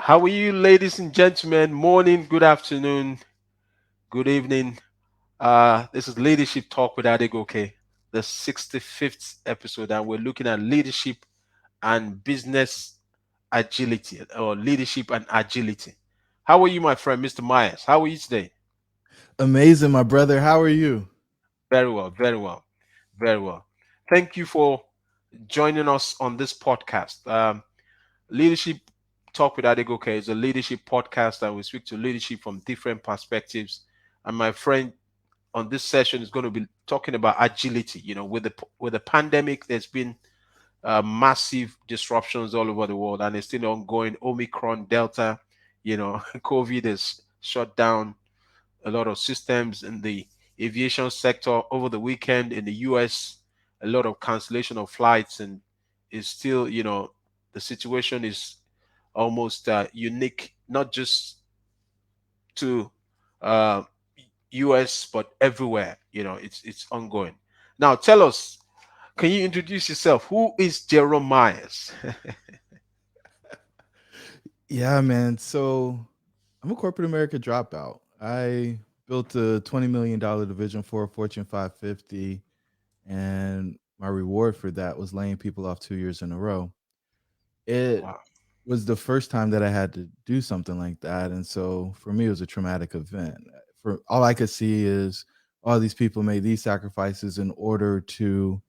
How are you, ladies and gentlemen? Morning, good afternoon, good evening. This is Leadership Talk with Adegoke, the 65th episode, and we're looking at leadership and business agility, or leadership and agility. How are you, my friend, Mr. Myers? How are you today? Amazing, my brother. How are you? Very well, very well, very well. Thank you for joining us on this podcast. Leadership Talk with Adegoke is a leadership podcast, and we speak to leadership from different perspectives. And my friend on this session is going to be talking about agility. With the pandemic, there's been massive disruptions all over the world, and it's still ongoing. Omicron, Delta, COVID has shut down a lot of systems in the aviation sector over the weekend in the US. A lot of cancellation of flights, and is still, the situation is almost unique, not just to uh, US but everywhere. It's ongoing. Now, tell us, can you introduce yourself? Who is Jerome Myers? Yeah, man. So I'm a corporate America dropout. I built a $20 million Division 4 Fortune 550, and my reward for that was laying people off 2 years in a row. It Wow. was the first time that I had to do something like that, and so for me, it was a traumatic event. For all I could see is all these people made these sacrifices in order to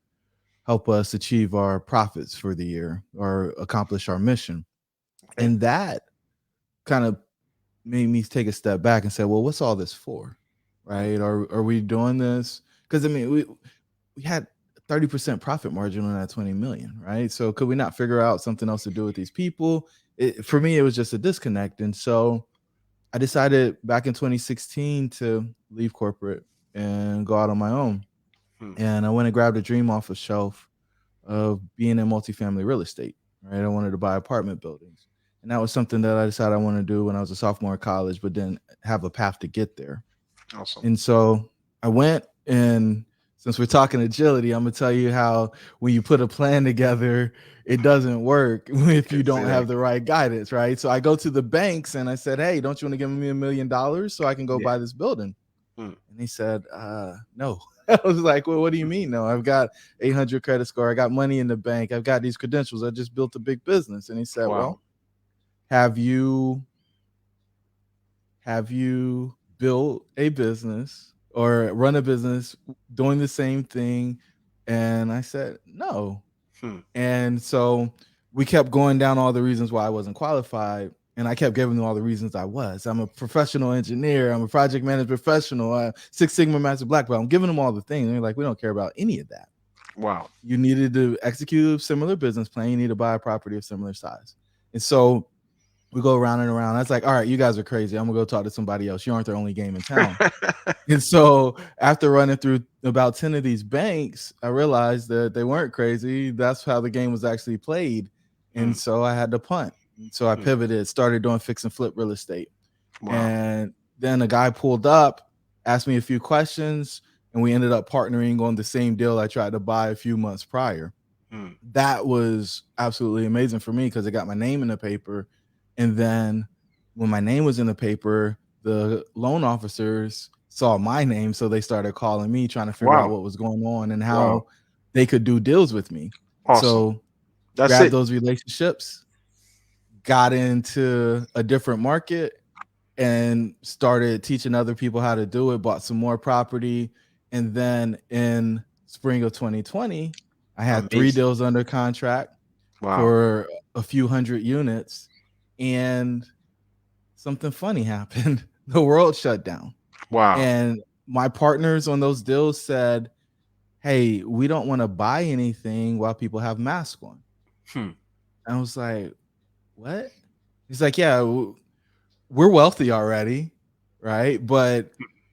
help us achieve our profits for the year or accomplish our mission. Okay. And that kind of made me take a step back and say, well, what's all this for? Hmm. Right? Are we doing this? Because I mean, we had 30% profit margin on that 20 million, right? So could we not figure out something else to do with these people? For me, it was just a disconnect. And so I decided back in 2016 to leave corporate and go out on my own. Hmm. And I went and grabbed a dream off a shelf of being in multifamily real estate. Right, I wanted to buy apartment buildings, and that was something that I decided I wanted to do when I was a sophomore in college, but didn't have a path to get there. Awesome. And so I went, and since we're talking agility, I'm gonna tell you how when you put a plan together, it doesn't work You if you can say don't that have again. the right guidance, right? So I go to the banks and I said, "Hey, don't you want to give me $1 million so I can go Yeah. buy this building?" Hmm. And he said, no. I was like, well, what do you mean? No, I've got 800 credit score. I got money in the bank. I've got these credentials. I just built a big business. And he said, Wow. well, have you built a business or run a business doing the same thing? And I said, no. Hmm. And so we kept going down all the reasons why I wasn't qualified. And I kept giving them all the reasons I was. I'm a professional engineer. I'm a project management professional. Six Sigma Master Black Belt. I'm giving them all the things. And they're like, we don't care about any of that. Wow. You needed to execute a similar business plan. You need to buy a property of similar size. And so we go around and around. I was like, all right, you guys are crazy. I'm gonna go talk to somebody else. You aren't the only game in town. And so after running through about 10 of these banks, I realized that they weren't crazy. That's how the game was actually played. Hmm. And so I had to punt. And so I Hmm. pivoted, started doing fix and flip real estate. Wow. And then a guy pulled up, asked me a few questions, and we ended up partnering on the same deal I tried to buy a few months prior. Hmm. That was absolutely amazing for me because it got my name in the paper. And then when my name was in the paper, the loan officers saw my name. So they started calling me, trying to figure out Wow. what was going on and Wow. how they could do deals with me. Awesome. So That's grab it. those relationships, got into a different market, and started teaching other people how to do it, bought some more property. And then in spring of 2020, I had three Amazing. deals under contract Wow. for a few hundred units. And something funny happened. The world shut down. Wow. And my partners on those deals said, hey, we don't want to buy anything while people have masks on. Hmm. And I was like, what? He's like, yeah, we're wealthy already, right? But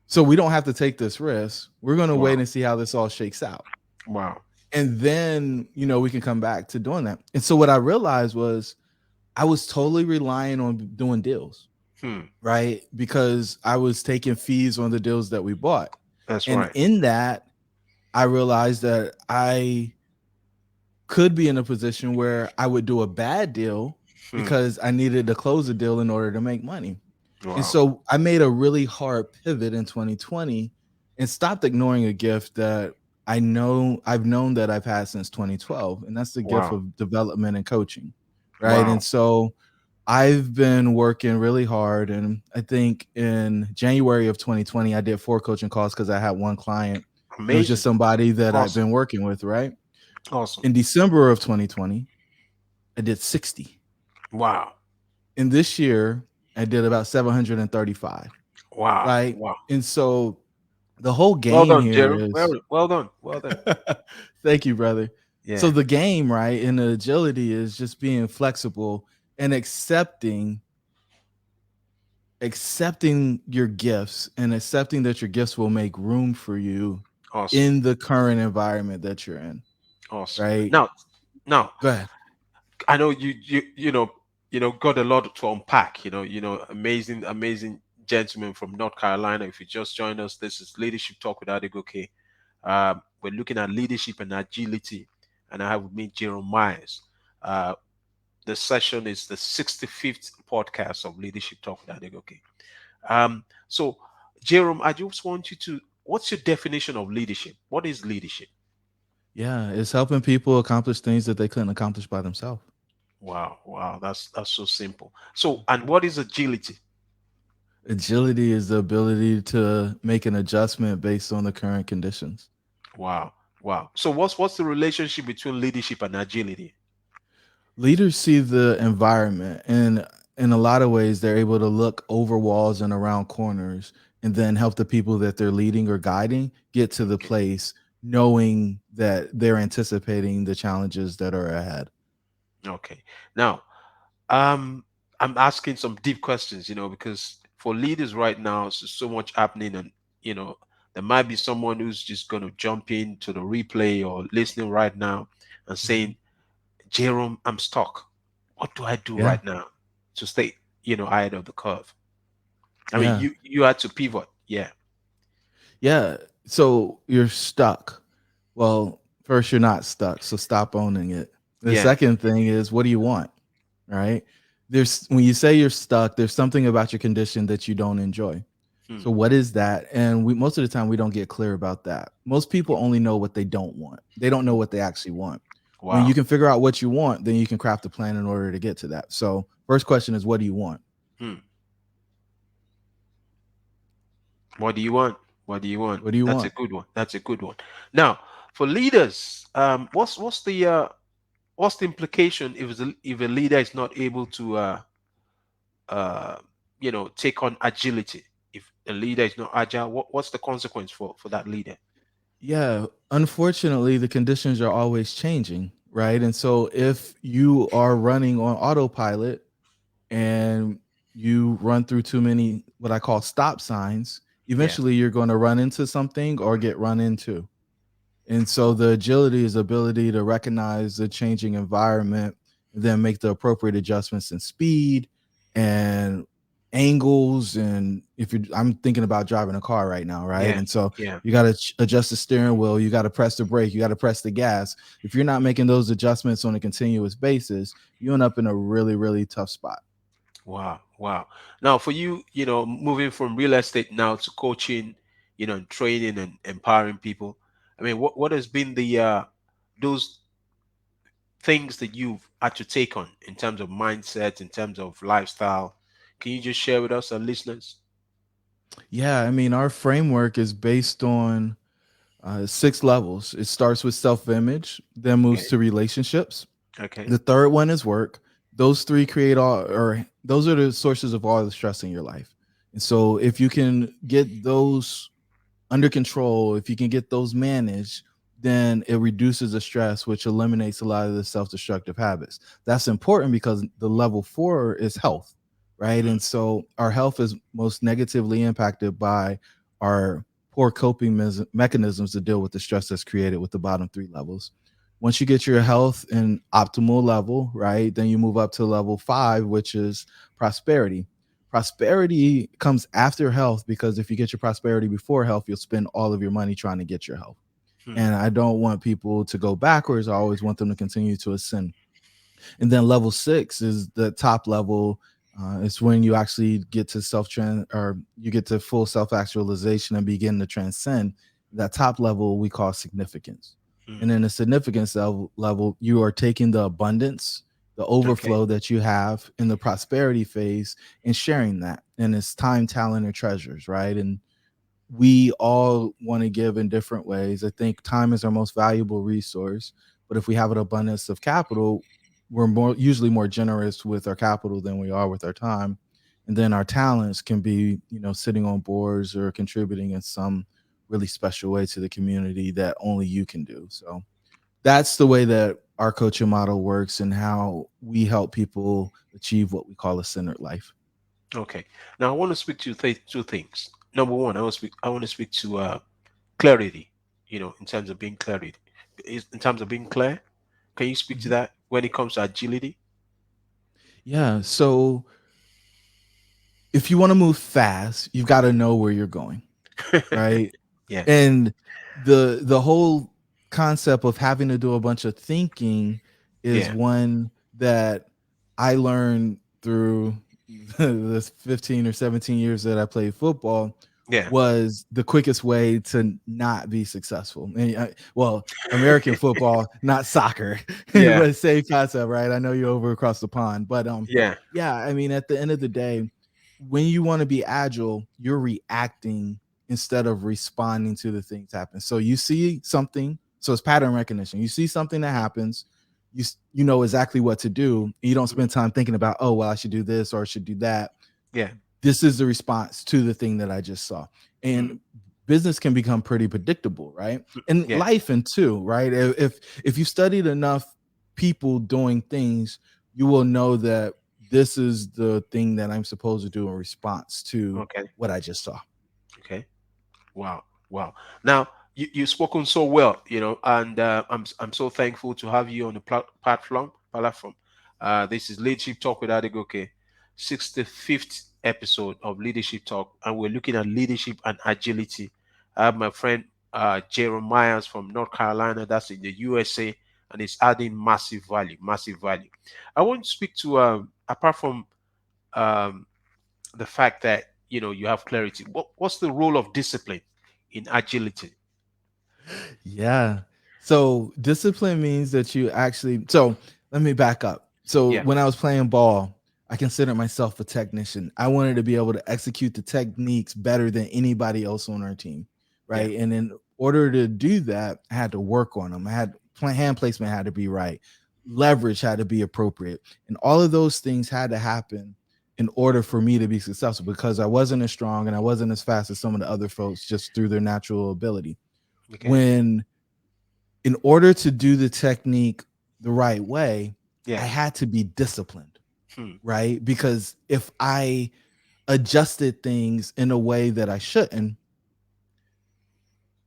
so we don't have to take this risk. We're going to Wow. wait and see how this all shakes out. Wow. And then, we can come back to doing that. And so what I realized was I was totally relying on doing deals, Hmm. right? Because I was taking fees on the deals that we bought. That's And right. in that, I realized that I could be in a position where I would do a bad deal Hmm. because I needed to close a deal in order to make money. And Wow. so I made a really hard pivot in 2020 and stopped ignoring a gift that I've known that I've had since 2012, and that's the gift Wow. of development and coaching, right? And Wow. so I've been working really hard, and I think in January of 2020 I did 4 coaching calls because I had one client. It was just Amazing. somebody that I've Awesome. been working with, right? Awesome. In December of 2020 I did 60. Wow. And this year I did about 735, Wow. right? Wow. And so the whole Well game done, here Jerome. is Well done. Well done. thank you, brother. So Yeah. the game, right, in the agility is just being flexible and accepting your gifts and accepting that your gifts will make room for you Awesome. in the current environment that you're in, Awesome. right? Now, Go ahead. I know you got a lot to unpack. Amazing gentleman from North Carolina. If you just joined us, this is Leadership Talk with Adegoke. We're looking at leadership and agility, and I have with me Jerome Myers. Uh, the session is the 65th podcast of Leadership Talk with Adegoke. So, Jerome, I just want you to. What's your definition of leadership? What is leadership? Yeah, it's helping people accomplish things that they couldn't accomplish by themselves. Wow, wow, that's so simple. So, and what is agility? Agility is the ability to make an adjustment based on the current conditions. Wow, wow. So, what's the relationship between leadership and agility? Leaders see the environment, and in a lot of ways they're able to look over walls and around corners and then help the people that they're leading or guiding get to the Okay, place knowing that they're anticipating the challenges that are ahead. okay. Now, um, I'm asking some deep questions, because for leaders right now, there's so much happening, and you know, there might be someone who's just going to jump into the replay or listening right now and Mhm. saying, Jerome, I'm stuck. What do I do Yeah. right now to stay, ahead of the curve? I mean, Yeah. you had to pivot. Yeah. Yeah. So you're stuck. Well, first, you're not stuck. So stop owning it. The Yeah. second thing is, what do you want? Right? There's when you say you're stuck, there's something about your condition that you don't enjoy. Hmm. So what is that? And we most of the time we don't get clear about that. Most people only know what they don't want. They don't know what they actually want. When you Wow. can figure out what you want, then you can craft a plan in order to get to that. So first question is, what do you want? Hmm. What do you want? What do you want? What do you That's a want? good one. That's a good one. Now, for leaders, what's the implication if a leader is not able to uh take on agility? If a leader is not agile, what's the consequence for that leader? Yeah, unfortunately, the conditions are always changing, right? And so if you are running on autopilot and you run through too many what I call stop signs, Yeah. eventually you're going to run into something or get run into. And so the agility is the ability to recognize the changing environment and then make the appropriate adjustments in speed and angles. And if you're, I'm thinking about driving a car right now, right? Yeah. And so Yeah. you got to adjust the steering wheel, you got to press the brake, you got to press the gas. If you're not making those adjustments on a continuous basis, you end up in a really, really tough spot. Wow, wow. Now, for you, moving from real estate now to coaching, and training and empowering people. I mean, what has been the those things that you've had to take on in terms of mindset, in terms of lifestyle? Can you just share with us, our listeners? Yeah, I mean, our framework is based on 6 levels. It starts with self image, then moves Okay, to relationships. okay, The third one is work. Those three create all, or those are the sources of all the stress in your life. And so, if you can get those under control, if you can get those managed, then it reduces the stress, which eliminates a lot of the self destructive habits. That's important because the level 4 is health, right? hmm, And so our health is most negatively impacted by our poor coping mechanisms to deal with the stress that's created with the bottom 3 levels. Once you get your health in optimal level, right, then you move up to level 5, which is prosperity. Prosperity comes after health because if you get your prosperity before health, you'll spend all of your money trying to get your health. hmm, And I don't want people to go backwards. I always want them to continue to ascend. And then level 6 is the top level. It's when you actually get to or you get to full self actualization and begin to transcend. That top level we call significance. Mm. And in the significance level, you are taking the abundance, the Okay. overflow that you have in the prosperity phase, and sharing that. And it's time, talent, or treasures, right? And we all want to give in different ways. I think time is our most valuable resource, but if we have an abundance of capital, we're usually more generous with our capital than we are with our time. And then our talents can be, sitting on boards or contributing in some really special way to the community that only you can do. So that's the way that our coaching model works and how we help people achieve what we call a centered life. Okay. Now I want to speak to two things. Number one, I want to speak to clarity. In terms of being clarity, in terms of being clear. Can you speak to Mhm. that when it comes to agility? Yeah. So if you want to move fast, you've got to know where you're going, right? Yeah. And the whole concept of having to do a bunch of thinking is Yeah. one that I learned through the 15 or 17 years that I played football Yeah. was the quickest way to not be successful. And well, American football, not soccer, Yeah. but same concept, right? I know you're over across the pond, but Yeah. yeah, I mean, at the end of the day, when you want to be agile, you're reacting instead of responding to the things happen. So you see something, so it's pattern recognition. You see something that happens, you know exactly what to do. You don't Mm. spend time thinking about, oh, well, I should do this or I should do that. Yeah. This is the response to the thing that I just saw. Mm. And business can become pretty predictable, right? And Yeah. life and too, right? If you studied enough people doing things, you will know that this is the thing that I'm supposed to do in response to Okay. what I just saw. Okay. Wow. Wow. Now you've spoken so well, and I'm so thankful to have you on the platform. Platform. This is Leadership Talk with Adegoke, 65th episode of Leadership Talk, and we're looking at leadership and agility. I have my friend Jeremiah from North Carolina, that's in the USA, and it's adding massive value, massive value. I want to speak to apart from um, the fact that you have clarity. What's the role of discipline in agility? Yeah. So discipline means that you actually. So let me back up. So Yeah, when I was playing ball, I considered myself a technician. I wanted to be able to execute the techniques better than anybody else on our team, yeah, right? And in order to do that, I had to work on them. I had hand placement had to be right, leverage had to be appropriate, and all of those things had to happen in order for me to be successful because I wasn't as strong and I wasn't as fast as some of the other folks just through their natural ability. okay, When in order to do the technique the right way, I yeah, had to be disciplined, hmm, right? Because if I adjusted things in a way that I shouldn't,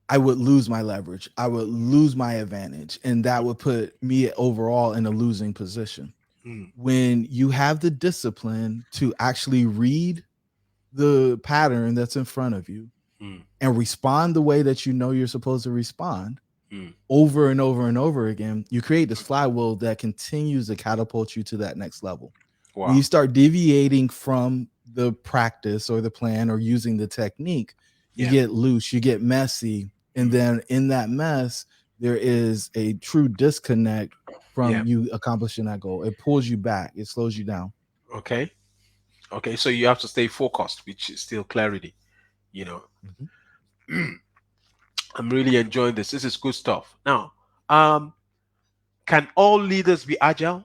I would lose my leverage. I would lose my advantage, and that would put me overall in a losing position. hmm, When you have the discipline to actually read the pattern that's in front of you hmm, and respond the way that you know you're supposed to respond, hmm. over and over and over again, you create this flywheel that continues to catapult you to that next level. When you Wow, start deviating from the practice or the plan or using the technique, you yeah, get loose, you get messy. And hmm, then in that mess, there is a true disconnect from yeah, you accomplishing that goal. It pulls you back, it slows you down. okay, okay. So you have to stay focused, which is still clarity. You know, Mhm. I'm really enjoying this. This is good stuff. Now, um, can all leaders be agile?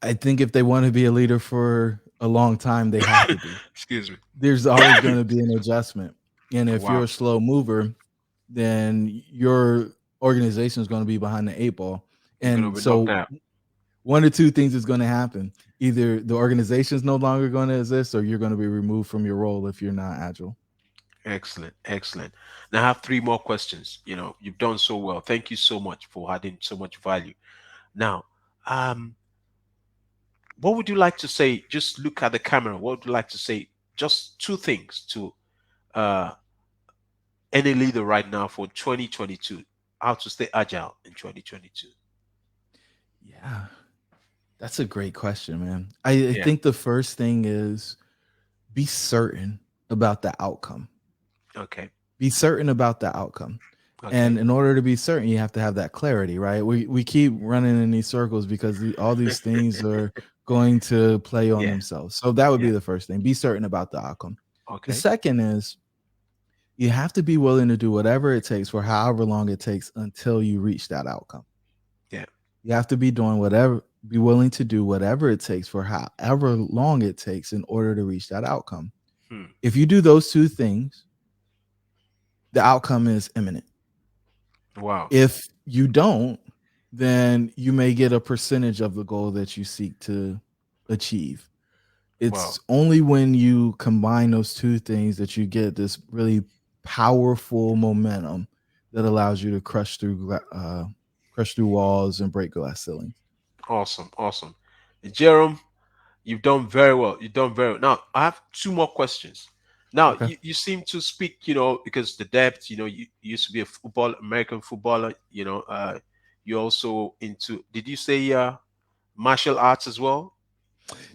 I think if they want to be a leader for a long time, they have to be. Excuse me. There's always going to be an adjustment. And if you're Wow, a slow mover, then your organization is going to be behind the eight ball. you're gonna And be knocked so out. one or two things is going to happen. Either the organization is no longer going to exist or you're going to be removed from your role if you're not agile. Excellent, excellent. Now I have three more questions. You've done so well. Thank you so much for adding so much value. Now, um, what would you like to say? Just look at the camera. What would you like to say? Just two things to uh, any leader right now for 2022. How to stay agile in 2022. Yeah, that's a great question, man. I Yeah. think the first thing is be certain about the outcome. Okay. Be certain about the outcome. And Okay. in order to be certain, you have to have that clarity, right? We keep running in these circles because all these things are going to play on Yeah. themselves. So that would Yeah. be the first thing. Be certain about the outcome. The Okay. second is you have to be willing to do whatever it takes for however long it takes until you reach that outcome. Yeah. You have to be doing whatever, be willing to do whatever it takes for however long it takes in order to reach that outcome. Hmm. If you do those two things, the outcome is imminent. Wow. If you don't, then you may get a percentage of the goal that you seek to achieve. Wow. It's only when you combine those two things that you get this really powerful momentum that allows you to crush through walls and break glass ceilings. Awesome. Awesome. Jerome, you've done very well. You've done very well. Now, I have two more questions. Now, Okay. you seem to speak, because the depth, you used to be a American footballer, you're also into, did you say martial arts as well?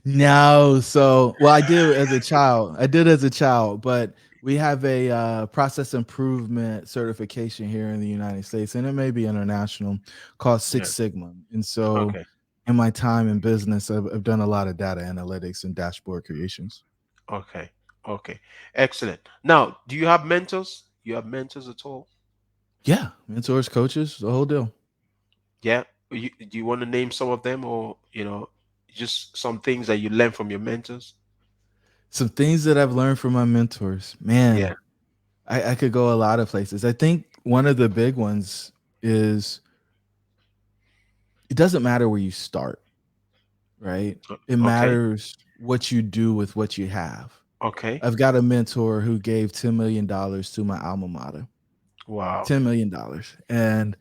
No, so well, I did as a child. I did as a child, but we have a process improvement certification here in the United States, and it may be international, called Yeah. Six Sigma. And so, Okay. in my time in business, I've done a lot of data analytics and dashboard creations. Okay. Okay. Excellent. Now, do you have mentors? You have mentors at all? Yeah, mentors, coaches, the whole deal. Yeah. Do you want to name some of them, or, just some things that you learned from your mentors? Some things that I've learned from my mentors, man. Yeah. I could go a lot of places. I think one of the big ones is it doesn't matter where you start, right? It Okay. matters what you do with what you have. Okay. I've got a mentor who gave $10 million to my alma mater. Wow. $10 million. And,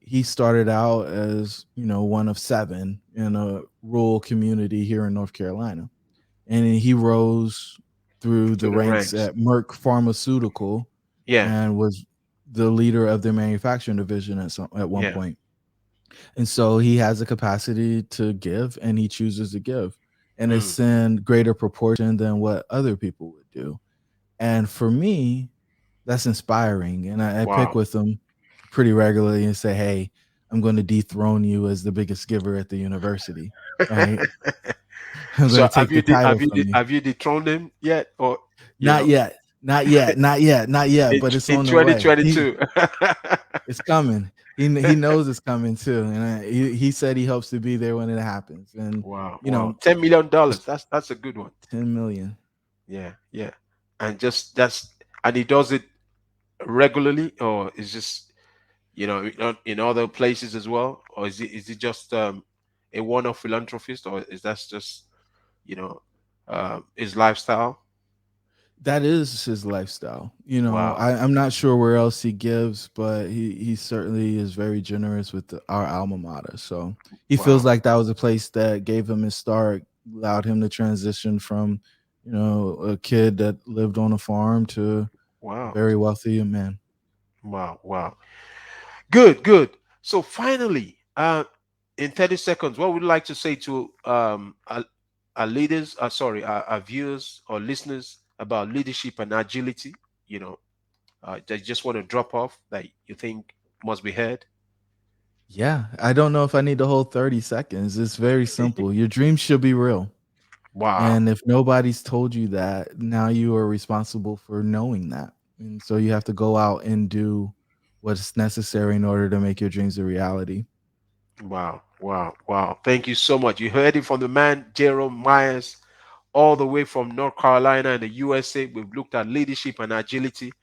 he started out as, one of seven in a rural community here in North Carolina. And he rose through To the the ranks ranks. at Merck Pharmaceutical Yeah. and was the leader of their manufacturing division at one Yeah. point. And so he has a capacity to give and he chooses to give. And Mm. it's in greater proportion than what other people would do. And for me, that's inspiring. And I pick Wow. with him pretty regularly and say, hey, I'm going to dethrone you as the biggest giver at the university. Right. I'm going So to take the have title you from you. have you dethroned him yet, or you Not know yet. Not yet. Not yet. Not yet. in But it's in on the way. 2022? It's coming. He knows it's coming too. And he said he hopes to be there when it happens. And, Wow, you wow, know, $10 million. just That's a good one. 10 million. Yeah, yeah, and just that's and he does it regularly, or is just in other places as well, or is it just a one-off philanthropist, or is that just you know his lifestyle? That is his lifestyle. Wow, I'm not sure where else he gives, but he certainly is very generous with our alma mater. So he feels wow, like that was a place that gave him his start, allowed him to transition from, a kid that lived on a farm to a wow, very wealthy man. wow, wow. Good, good. So finally, in 30 seconds, what would you like to say to our leaders, sorry, our viewers or listeners about leadership and agility? They just want to drop off that you think must be heard. Yeah, I don't know if I need the whole 30 seconds. It's very simple. Your dreams should be real. Wow, And if nobody's told you that, now you are responsible for knowing that. And so you have to go out and do what's necessary in order to make your dreams a reality. wow, wow, wow. Thank you so much. You heard it from the man, Jerome Myers, all the way from North Carolina in the USA. We've looked at leadership and agility.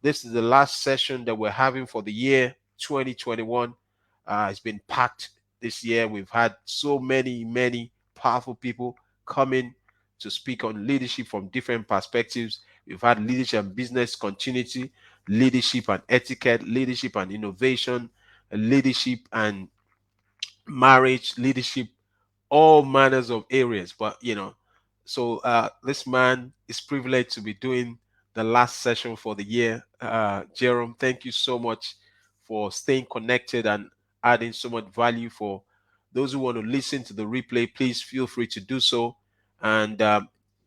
This is the last session that we're having for the year 2021. It's been packed this year. We've had so many, many powerful people coming to speak on leadership from different perspectives. We've had leadership and business continuity, leadership and etiquette, leadership and innovation, leadership and marriage, leadership, all manners of areas. But so this man is privileged to be doing the last session for the year. Jerome, thank you so much for staying connected and adding so much value for Those who want to listen to the replay, please feel free to do so. And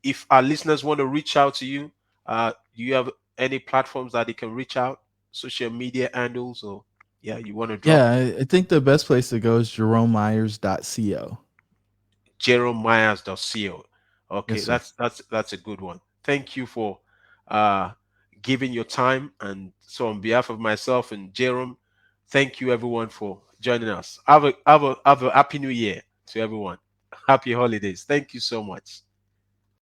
if our listeners want to reach out to you, do you have any platforms that they can reach out, social media handles, or yeah, you want to drop? Yeah, I think the best place to go is jeromemyers.co. jeromemyers.co. Okay, Yes, sir. that's a good one. Thank you for uh giving your time. And so on behalf of myself and Jerome, thank you everyone for joining us. Have a happy new year to everyone. Happy holidays. Thank you so much.